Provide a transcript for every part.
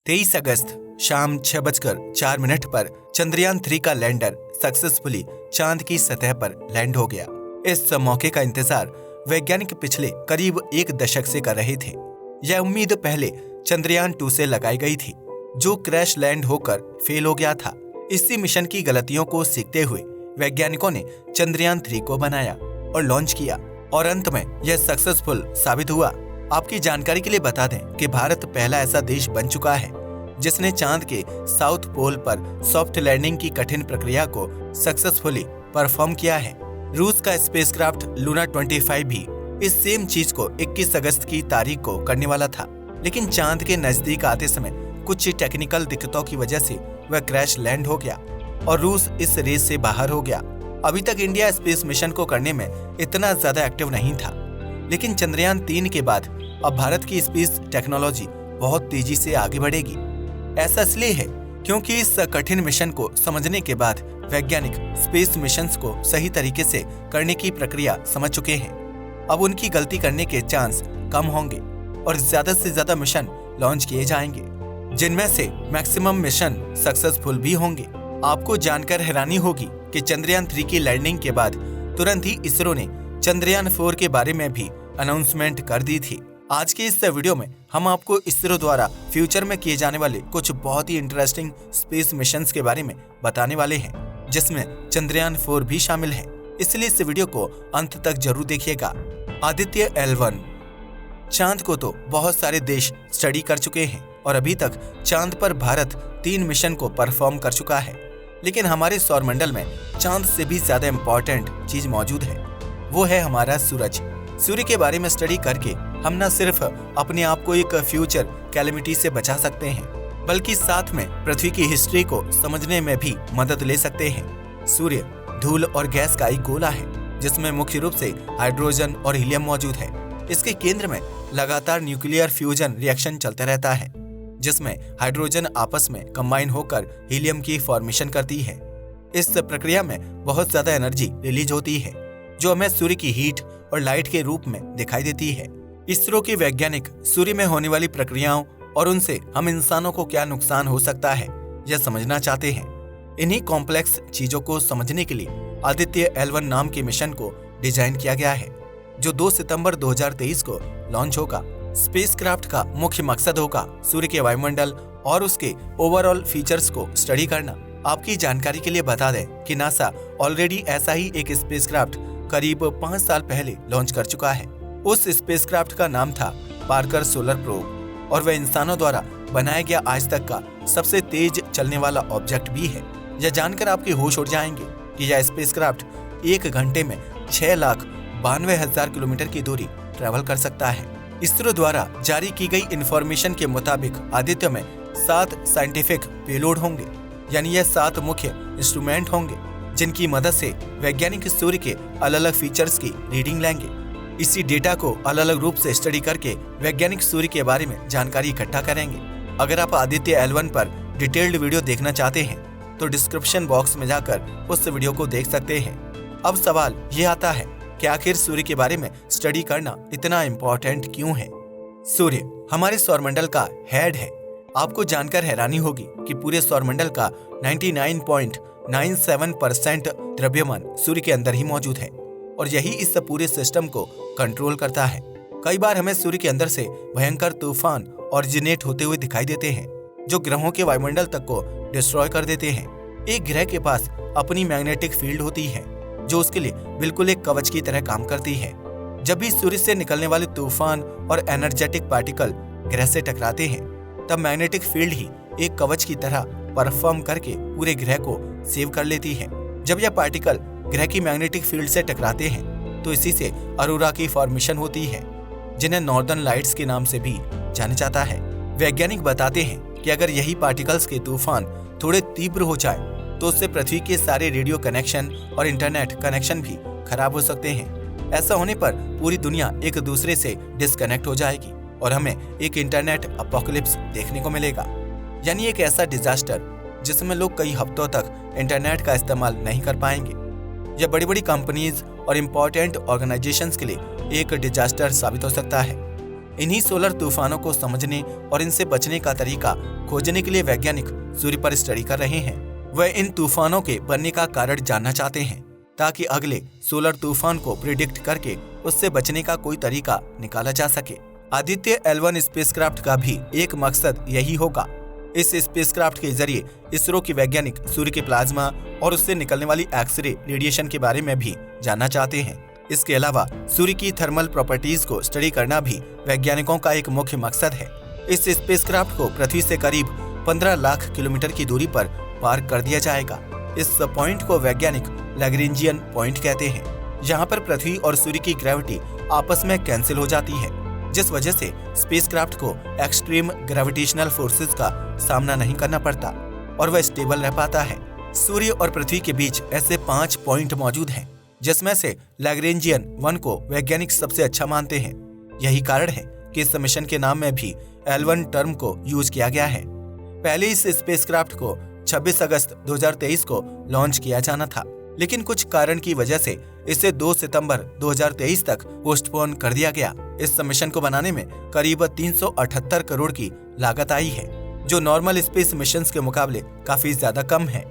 23 अगस्त शाम 6:04 पर चंद्रयान 3 का लैंडर सक्सेसफुली चांद की सतह पर लैंड हो गया। इस मौके का इंतजार वैज्ञानिक पिछले करीब 1 दशक से कर रहे थे। यह उम्मीद पहले चंद्रयान 2 से लगाई गई थी, जो क्रैश लैंड होकर फेल हो गया था। इसी मिशन की गलतियों को सीखते हुए वैज्ञानिकों ने चंद्रयान 3 को बनाया और लॉन्च किया और अंत में यह सक्सेसफुल साबित हुआ। आपकी जानकारी के लिए बता दें कि भारत पहला ऐसा देश बन चुका है जिसने चांद के साउथ पोल पर सॉफ्ट लैंडिंग की कठिन प्रक्रिया को सक्सेसफुली परफॉर्म किया है। रूस का स्पेसक्राफ्ट लूना 25 भी इस सेम चीज को 21 अगस्त की तारीख को करने वाला था, लेकिन चांद के नजदीक आते समय कुछ टेक्निकल दिक्कतों की वजह से वह क्रैश लैंड हो गया और रूस इस रेस से बाहर हो गया। अभी तक इंडिया स्पेस मिशन को करने में इतना ज्यादा एक्टिव नहीं था, लेकिन चंद्रयान 3 के बाद अब भारत की स्पेस टेक्नोलॉजी बहुत तेजी से आगे बढ़ेगी। ऐसा इसलिए है क्योंकि इस कठिन मिशन को समझने के बाद वैज्ञानिक स्पेस मिशंस को सही तरीके से करने की प्रक्रिया समझ चुके हैं। अब उनकी गलती करने के चांस कम होंगे और ज्यादा से ज्यादा मिशन लॉन्च किए जाएंगे, जिनमें से मैक्सिमम मिशन सक्सेसफुल भी होंगे। आपको जानकर हैरानी होगी कि चंद्रयान 3 की लैंडिंग के बाद तुरंत ही इसरो ने चंद्रयान 4 के बारे में भी अनाउंसमेंट कर दी थी। आज के इस वीडियो में हम आपको इसरो द्वारा फ्यूचर में किए जाने वाले कुछ बहुत ही इंटरेस्टिंग स्पेस मिशंस के बारे में बताने वाले हैं, जिसमें चंद्रयान 4 भी शामिल है। इसलिए इस वीडियो को अंत तक जरूर देखिएगा। आदित्य L1 चांद को तो बहुत सारे देश स्टडी कर चुके हैं और अभी तक चांद पर भारत 3 मिशन को परफॉर्म कर चुका है, लेकिन हमारे सौरमंडल में चांद से भी ज्यादा इम्पोर्टेंट चीज मौजूद है, वो है हमारा सूरज। सूर्य के बारे में स्टडी करके हम न सिर्फ अपने आप को एक फ्यूचर कैलेमिटी से बचा सकते हैं, बल्कि साथ में पृथ्वी की हिस्ट्री को समझने में भी मदद ले सकते हैं। सूर्य धूल और गैस का एक गोला है जिसमें मुख्य रूप से हाइड्रोजन और हीलियम मौजूद है। इसके केंद्र में लगातार न्यूक्लियर फ्यूजन रिएक्शन चलता रहता है, जिसमें हाइड्रोजन आपस में कंबाइन होकर हीलियम की फॉर्मेशन करती है। इस प्रक्रिया में बहुत ज्यादा एनर्जी रिलीज होती है, जो हमें सूर्य की हीट और लाइट के रूप में दिखाई देती है। इसरो के वैज्ञानिक सूर्य में होने वाली प्रक्रियाओं और उनसे हम इंसानों को क्या नुकसान हो सकता है, यह समझना चाहते हैं। इन्हीं कॉम्प्लेक्स चीजों को समझने के लिए आदित्य L1 नाम के मिशन को डिजाइन किया गया है, जो 2 सितंबर 2023 को लॉन्च होगा। स्पेसक्राफ्ट का मुख्य मकसद होगा सूर्य के वायुमंडल और उसके ओवरऑल फीचर्स को स्टडी करना। आपकी जानकारी के लिए बता दें कि नासा ऑलरेडी ऐसा ही एक स्पेसक्राफ्ट करीब 5 साल पहले लॉन्च कर चुका है। उस स्पेसक्राफ्ट का नाम था पार्कर सोलर प्रोब और वह इंसानों द्वारा बनाया गया आज तक का सबसे तेज चलने वाला ऑब्जेक्ट भी है। यह जानकर आपके होश उड़ जाएंगे कि यह स्पेसक्राफ्ट 1 घंटे में 6,92,000 किलोमीटर की दूरी ट्रेवल कर सकता है। इसरो द्वारा जारी की गई इंफॉर्मेशन के मुताबिक आदित्य में 7 साइंटिफिक पेलोड होंगे, यानी यह 7 मुख्य इंस्ट्रूमेंट होंगे जिनकी मदद से वैज्ञानिक सूर्य के अलग अलग फीचर्स की रीडिंग लेंगे। इसी डेटा को अलग अलग रूप से स्टडी करके वैज्ञानिक सूर्य के बारे में जानकारी इकट्ठा करेंगे। अगर आप आदित्य L1 पर डिटेल्ड वीडियो देखना चाहते हैं तो डिस्क्रिप्शन बॉक्स में जाकर उस वीडियो को देख सकते हैं। अब सवाल ये आता है कि आखिर सूर्य के बारे में स्टडी करना इतना इम्पोर्टेंट क्यों है? सूर्य हमारे सौरमंडल का हेड है। आपको जानकर हैरानी होगी कि पूरे सौरमंडल का 99.97% द्रव्यमान सूर्य के अंदर ही मौजूद है और यही इस पूरे सिस्टम को कंट्रोल करता है। कई बार हमें सूर्य के अंदर से भयंकर तूफान ऑरिजिनेट होते हुए दिखाई देते हैं, जो ग्रहों के वायुमंडल तक को डिस्ट्रॉय कर देते हैं। एक ग्रह के पास अपनी मैग्नेटिक फील्ड होती है, जो उसके लिए बिल्कुल एक कवच की तरह काम करती है। जब भी सूर्य से निकलने वाले तूफान और एनर्जेटिक पार्टिकल ग्रह से टकराते हैं, तब मैग्नेटिक फील्ड ही एक कवच की तरह परफॉर्म करके पूरे ग्रह को सेव कर लेती है। जब यह पार्टिकल ग्रह की मैग्नेटिक फील्ड से टकराते हैं तो इसी से अरोरा की फॉर्मेशन होती है, जिन्हें नॉर्दर्न लाइट्स के नाम से भी जाना जाता है। वैज्ञानिक बताते हैं कि अगर यही पार्टिकल्स के तूफान थोड़े तीव्र हो जाए तो उससे पृथ्वी के सारे रेडियो कनेक्शन और इंटरनेट कनेक्शन भी खराब हो सकते हैं। ऐसा होने पर पूरी दुनिया एक दूसरे से डिस्कनेक्ट हो जाएगी और हमें एक इंटरनेट अपोकलिप्स देखने को मिलेगा, यानी एक ऐसा डिजास्टर जिसमें लोग कई हफ्तों तक इंटरनेट का इस्तेमाल नहीं कर पाएंगे। यह बड़ी बड़ी कंपनीज और इम्पोर्टेंट ऑर्गेनाइजेशंस के लिए एक डिजास्टर साबित हो सकता है। इन्हीं सोलर तूफानों को समझने और इनसे बचने का तरीका खोजने के लिए वैज्ञानिक सूर्य पर स्टडी कर रहे हैं। वह इन तूफानों के बनने का कारण जानना चाहते हैं ताकि अगले सोलर तूफान को प्रिडिक्ट करके उससे बचने का कोई तरीका निकाला जा सके। आदित्य L1 स्पेसक्राफ्ट का भी एक मकसद यही होगा। इस स्पेसक्राफ्ट के जरिए इसरो के वैज्ञानिक सूर्य के प्लाज्मा और उससे निकलने वाली एक्सरे रेडिएशन के बारे में भी जानना चाहते हैं। इसके अलावा सूर्य की थर्मल प्रॉपर्टीज को स्टडी करना भी वैज्ञानिकों का एक मुख्य मकसद है। इस स्पेसक्राफ्ट को पृथ्वी से करीब 15 लाख किलोमीटर की दूरी पर पार्क कर दिया जाएगा। इस पॉइंट को वैज्ञानिक लैग्रेंजियन पॉइंट कहते हैं। यहाँ पर पृथ्वी और सूर्य की ग्रेविटी आपस में कैंसिल हो जाती है, जिस वजह से स्पेसक्राफ्ट को एक्सट्रीम ग्रेविटेशनल फोर्सेस का सामना नहीं करना पड़ता और वह स्टेबल रह पाता है। सूर्य और पृथ्वी के बीच ऐसे 5 पॉइंट मौजूद हैं, जिसमें से लैग्रेंजियन 1 को वैज्ञानिक सबसे अच्छा मानते हैं। यही कारण है कि इस मिशन के नाम में भी L1 टर्म को यूज किया गया है। पहले इस स्पेसक्राफ्ट को 26 अगस्त 2023 को लॉन्च किया जाना था, लेकिन कुछ कारण की वजह से इसे 2 सितंबर 2023 तक पोस्टपोन कर दिया गया। इस मिशन को बनाने में करीब 378 करोड़ की लागत आई है, जो नॉर्मल स्पेस मिशंस के मुकाबले काफी ज्यादा कम है।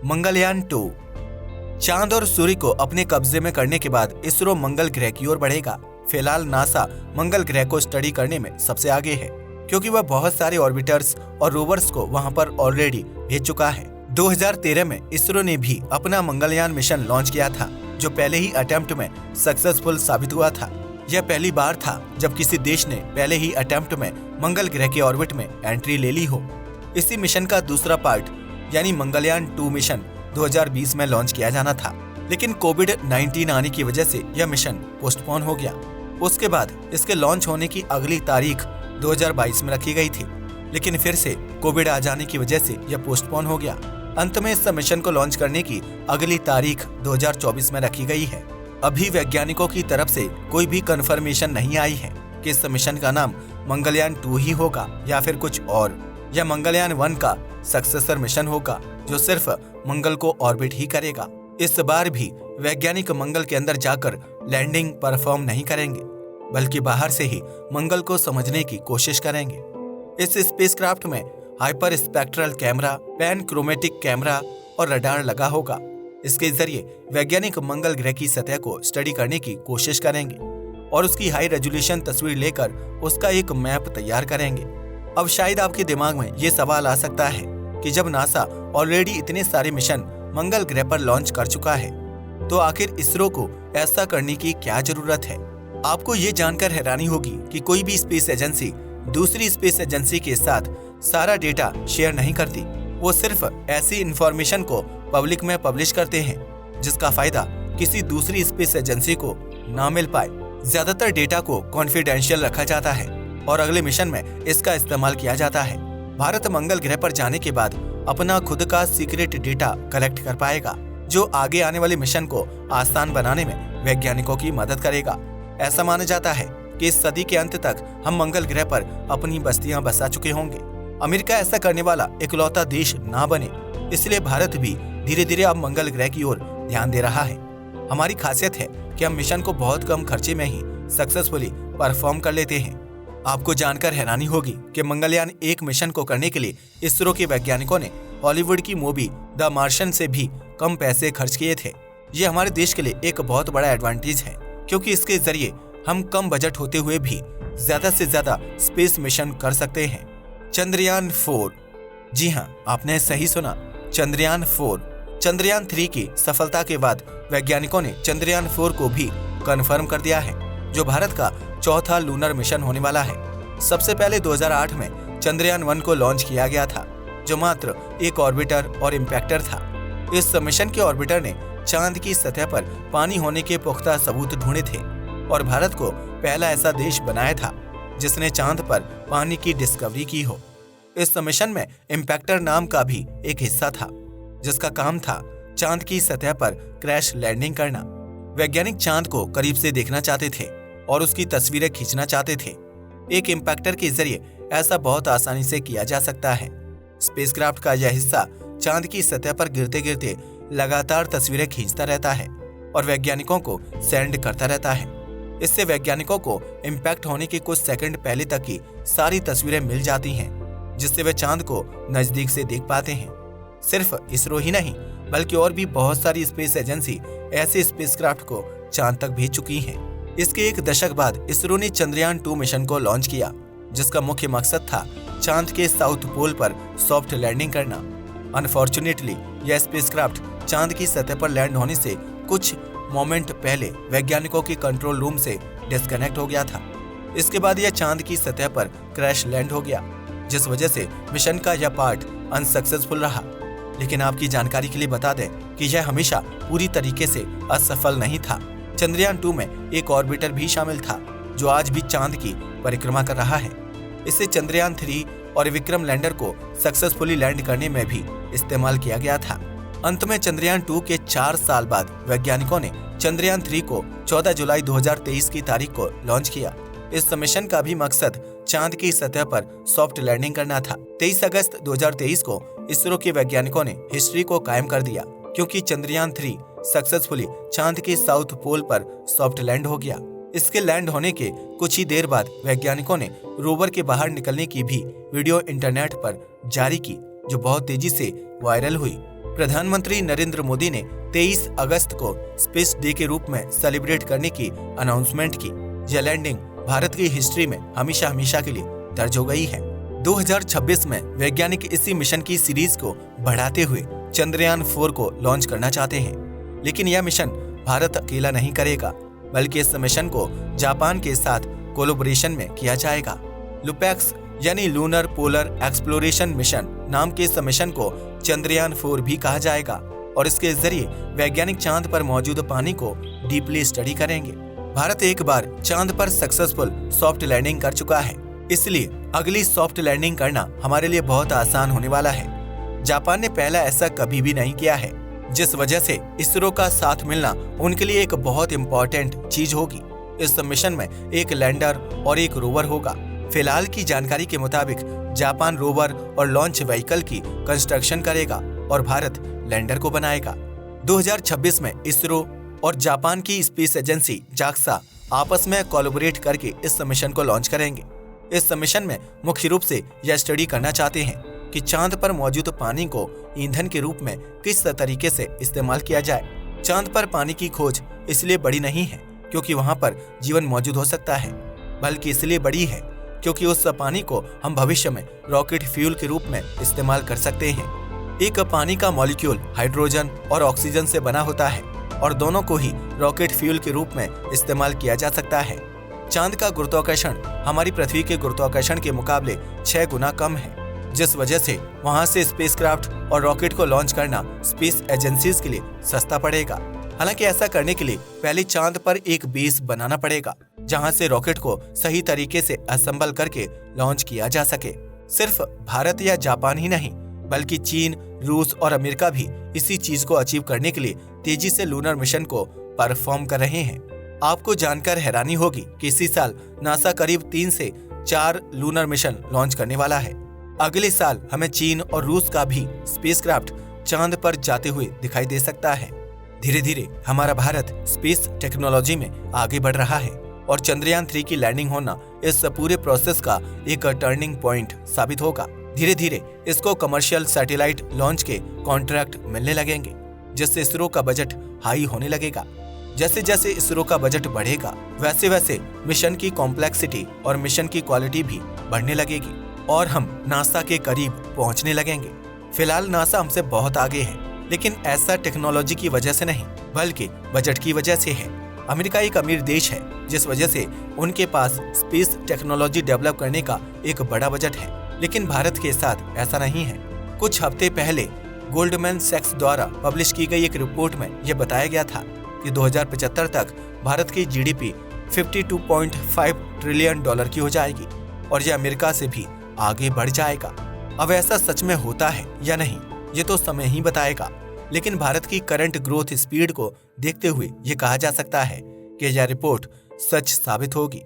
मंगलयान 2। चांद और सूर्य को अपने कब्जे में करने के बाद इसरो मंगल ग्रह की ओर बढ़ेगा। फिलहाल नासा मंगल ग्रह को स्टडी करने में सबसे आगे है, क्योंकि वह बहुत सारे ऑर्बिटर्स और रोवर्स को वहां पर ऑलरेडी भेज चुका है। 2013 में इसरो ने भी अपना मंगलयान मिशन लॉन्च किया था, जो पहले ही अटेम्प्ट में सक्सेसफुल साबित हुआ था। यह पहली बार था जब किसी देश ने पहले ही अटेम्प्ट में मंगल ग्रह के ऑर्बिट में एंट्री ले ली हो। इसी मिशन का दूसरा पार्ट यानी मंगलयान 2 मिशन 2020 में लॉन्च किया जाना था, लेकिन कोविड-19 आने की वजह से यह मिशन पोस्टपोन हो गया। उसके बाद इसके लॉन्च होने की अगली तारीख 2022 में रखी गई थी, लेकिन फिर से कोविड आ जाने की वजह से यह पोस्टपोन हो गया। अंत में इस मिशन को लॉन्च करने की अगली तारीख 2024 में रखी गई है। अभी वैज्ञानिकों की तरफ से कोई भी कंफर्मेशन नहीं आई है कि इस मिशन का नाम मंगलयान 2 ही होगा या फिर कुछ और, या मंगलयान 1 का सक्सेसर मिशन होगा जो सिर्फ मंगल को ऑर्बिट ही करेगा। इस बार भी वैज्ञानिक मंगल के अंदर जाकर लैंडिंग परफॉर्म नहीं करेंगे, बल्कि बाहर से ही मंगल को समझने की कोशिश करेंगे। इस स्पेसक्राफ्ट में hyper spectral camera, pan chromatic camera और रडार लगा होगा। इसके जरिए वैज्ञानिक मंगल ग्रह की सतह को स्टडी करने की कोशिश करेंगे और उसकी हाई रेजोल्यूशन तस्वीर लेकर उसका एक मैप तैयार करेंगे। अब शायद आपके दिमाग में ये सवाल आ सकता है कि जब नासा ऑलरेडी इतने सारे मिशन मंगल ग्रह पर लॉन्च कर चुका है, तो आखिर इसरो को ऐसा करने की क्या जरूरत है। आपको ये जानकर हैरानी होगी कि कोई भी स्पेस एजेंसी दूसरी स्पेस एजेंसी के साथ सारा डेटा शेयर नहीं करती। वो सिर्फ ऐसी इंफॉर्मेशन को पब्लिक में पब्लिश करते हैं जिसका फायदा किसी दूसरी स्पेस एजेंसी को ना मिल पाए। ज्यादातर डेटा को कॉन्फिडेंशियल रखा जाता है और अगले मिशन में इसका इस्तेमाल किया जाता है। भारत मंगल ग्रह पर जाने के बाद अपना खुद का सीक्रेट डेटा कलेक्ट कर पाएगा, जो आगे आने वाले मिशन को आसान बनाने में वैज्ञानिकों की मदद करेगा। ऐसा माना जाता है कि इस सदी के अंत तक हम मंगल ग्रह पर अपनी बस्तियां बसा चुके होंगे। अमेरिका ऐसा करने वाला इकलौता देश ना बने, इसलिए भारत भी धीरे धीरे अब मंगल ग्रह की ओर ध्यान दे रहा है। हमारी खासियत है कि हम मिशन को बहुत कम खर्चे में ही सक्सेसफुली परफॉर्म कर लेते हैं। आपको जानकर हैरानी होगी कि मंगलयान 1 मिशन को करने के लिए इसरो के वैज्ञानिकों ने हॉलीवुड की मूवी द मार्शियन से भी कम पैसे खर्च किए थे। ये हमारे देश के लिए एक बहुत बड़ा एडवांटेज है, क्योंकि इसके जरिए हम कम बजट होते हुए भी ज्यादा से ज्यादा स्पेस मिशन कर सकते हैं। चंद्रयान 4। जी हाँ, आपने सही सुना, चंद्रयान 4। चंद्रयान 3 की सफलता के बाद वैज्ञानिकों ने चंद्रयान 4 को भी कंफर्म कर दिया है, जो भारत का चौथा लूनर मिशन होने वाला है। सबसे पहले 2008 में चंद्रयान 1 को लॉन्च किया गया था, जो मात्र एक ऑर्बिटर और इम्पैक्टर था। इस मिशन के ऑर्बिटर ने चांद की सतह पर पानी होने के पुख्ता सबूत ढूंढे थे और भारत को पहला ऐसा देश बनाया था जिसने चांद पर पानी की डिस्कवरी की हो। इस मिशन में इम्पैक्टर नाम का भी एक हिस्सा था, जिसका काम था चांद की सतह पर क्रैश लैंडिंग करना। वैज्ञानिक चांद को करीब से देखना चाहते थे और उसकी तस्वीरें खींचना चाहते थे। एक इम्पैक्टर के जरिए ऐसा बहुत आसानी से किया जा सकता है। स्पेसक्राफ्ट का यह हिस्सा चांद की सतह पर गिरते गिरते लगातार तस्वीरें खींचता रहता है और वैज्ञानिकों को सेंड करता रहता है। इससे वैज्ञानिकों को इम्पैक्ट होने के कुछ सेकंड पहले तक की सारी तस्वीरें मिल जाती हैं, जिससे वे चांद को नजदीक से देख पाते हैं। सिर्फ इसरो ही नहीं बल्कि और भी बहुत सारी स्पेस एजेंसी ऐसे स्पेसक्राफ्ट को चांद तक भेज चुकी हैं। इसके एक दशक बाद इसरो ने चंद्रयान 2 मिशन को लॉन्च किया, जिसका मुख्य मकसद था चांद के साउथ पोल पर सॉफ्ट लैंडिंग करना। अनफॉर्चुनेटली यह स्पेसक्राफ्ट चांद की सतह पर लैंड होने से कुछ मोमेंट पहले वैज्ञानिकों के कंट्रोल रूम से डिस्कनेक्ट हो गया था। इसके बाद यह चांद की सतह पर क्रैश लैंड हो गया, जिस वजह से मिशन का यह पार्ट अनसक्सेसफुल रहा। लेकिन आपकी जानकारी के लिए बता दें कि यह हमेशा पूरी तरीके से असफल नहीं था। चंद्रयान 2 में एक ऑर्बिटर भी शामिल था, जो आज भी चांद की परिक्रमा कर रहा है। इसे चंद्रयान 3 और विक्रम लैंडर को सक्सेसफुली लैंड करने में भी इस्तेमाल किया गया था। अंत में चंद्रयान 2 के 4 साल बाद वैज्ञानिकों ने चंद्रयान 3 को 14 जुलाई 2023 की तारीख को लॉन्च किया। इस मिशन का भी मकसद चांद की सतह पर सॉफ्ट लैंडिंग करना था। 23 अगस्त 2023 को इसरो के वैज्ञानिकों ने हिस्ट्री को कायम कर दिया, क्योंकि चंद्रयान 3 सक्सेसफुली चांद के साउथ पोल पर सॉफ्ट लैंड हो गया। इसके लैंड होने के कुछ ही देर बाद वैज्ञानिकों ने रोवर के बाहर निकलने की भी वीडियो इंटरनेट पर जारी की, जो बहुत तेजी से वायरल हुई। प्रधानमंत्री नरेंद्र मोदी ने 23 अगस्त को स्पेस डे के रूप में सेलिब्रेट करने की अनाउंसमेंट की। यह लैंडिंग भारत की हिस्ट्री में हमेशा हमेशा के लिए दर्ज हो गई है। 2026 में वैज्ञानिक इसी मिशन की सीरीज को बढ़ाते हुए चंद्रयान 4 को लॉन्च करना चाहते हैं। लेकिन यह मिशन भारत अकेला नहीं करेगा, बल्कि इस मिशन को जापान के साथ कोलैबोरेशन में किया जाएगा। लुपैक्स यानी लूनर पोलर एक्सप्लोरेशन मिशन नाम के इस मिशन को चंद्रयान 4 भी कहा जाएगा, और इसके जरिए वैज्ञानिक चांद पर मौजूद पानी को डीपली स्टडी करेंगे। भारत एक बार चांद पर सक्सेसफुल सॉफ्ट लैंडिंग कर चुका है, इसलिए अगली सॉफ्ट लैंडिंग करना हमारे लिए बहुत आसान होने वाला है। जापान ने पहला ऐसा कभी भी नहीं किया है, जिस वजह से इसरो का साथ मिलना उनके लिए एक बहुत इम्पोर्टेंट चीज होगी। इस मिशन में एक लैंडर और एक रोवर होगा। फिलहाल की जानकारी के मुताबिक जापान रोवर और लॉन्च व्हीकल की कंस्ट्रक्शन करेगा और भारत लैंडर को बनाएगा। 2026 में इसरो और जापान की स्पेस एजेंसी जाक्सा आपस में कोलैबोरेट करके इस मिशन को लॉन्च करेंगे। इस मिशन में मुख्य रूप से यह स्टडी करना चाहते हैं कि चांद पर मौजूद पानी को ईंधन के रूप में किस तरीके से इस्तेमाल किया जाए। चांद पर पानी की खोज इसलिए बड़ी नहीं है क्योंकि वहां पर जीवन मौजूद हो सकता है, बल्कि इसलिए बड़ी है क्योंकि उस पानी को हम भविष्य में रॉकेट फ्यूल के रूप में इस्तेमाल कर सकते हैं। एक पानी का मॉलिक्यूल हाइड्रोजन और ऑक्सीजन से बना होता है और दोनों को ही रॉकेट फ्यूल के रूप में इस्तेमाल किया जा सकता है। चांद का गुरुत्वाकर्षण हमारी पृथ्वी के गुरुत्वाकर्षण के मुकाबले 6 गुना कम है, जिस वजह से वहां से स्पेसक्राफ्ट और रॉकेट को लॉन्च करना स्पेस एजेंसीज के लिए सस्ता पड़ेगा। हालांकि ऐसा करने के लिए पहले चांद पर एक बेस बनाना पड़ेगा, जहां से रॉकेट को सही तरीके से असेंबल करके लॉन्च किया जा सके। सिर्फ भारत या जापान ही नहीं, बल्कि चीन, रूस और अमेरिका भी इसी चीज को अचीव करने के लिए तेजी से लूनर मिशन को परफॉर्म कर रहे हैं। आपको जानकर हैरानी होगी कि इसी साल नासा करीब 3 से 4 लूनर मिशन लॉन्च करने वाला है। अगले साल हमें चीन और रूस का भी स्पेसक्राफ्ट चांद पर जाते हुए दिखाई दे सकता है। धीरे धीरे हमारा भारत स्पेस टेक्नोलॉजी में आगे बढ़ रहा है और चंद्रयान 3 की लैंडिंग होना इस पूरे प्रोसेस का एक टर्निंग पॉइंट साबित होगा। धीरे धीरे इसको कमर्शियल सैटेलाइट लॉन्च के कॉन्ट्रैक्ट मिलने लगेंगे, जिससे इसरो का बजट हाई होने लगेगा। जैसे जैसे इसरो का बजट बढ़ेगा, वैसे वैसे मिशन की कॉम्प्लेक्सिटी और मिशन की क्वालिटी भी बढ़ने लगेगी और हम नासा के करीब पहुंचने लगेंगे। फिलहाल नासा हमसे बहुत आगे है, लेकिन ऐसा टेक्नोलॉजी की वजह से नहीं, बल्कि बजट की वजह से है। अमेरिका एक अमीर देश है, जिस वजह से उनके पास स्पेस टेक्नोलॉजी डेवलप करने का एक बड़ा बजट है, लेकिन भारत के साथ ऐसा नहीं है। कुछ हफ्ते पहले गोल्डमैन सैक्स द्वारा पब्लिश की गई एक रिपोर्ट में यह बताया गया था कि 2075 तक भारत की जीडीपी $52.5 ट्रिलियन की हो जाएगी और यह अमेरिका से भी आगे बढ़ जाएगा। अब ऐसा सच में होता है या नहीं, ये तो समय ही बताएगा, लेकिन भारत की करंट ग्रोथ स्पीड को देखते हुए ये कहा जा सकता है कि यह रिपोर्ट सच साबित होगी।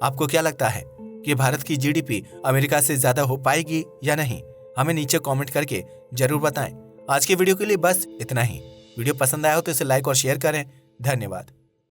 आपको क्या लगता है कि भारत की जीडीपी अमेरिका से ज्यादा हो पाएगी या नहीं? हमें नीचे कमेंट करके जरूर बताएं। आज के वीडियो के लिए बस इतना ही। वीडियो पसंद आया हो तो इसे लाइक और शेयर करें। धन्यवाद।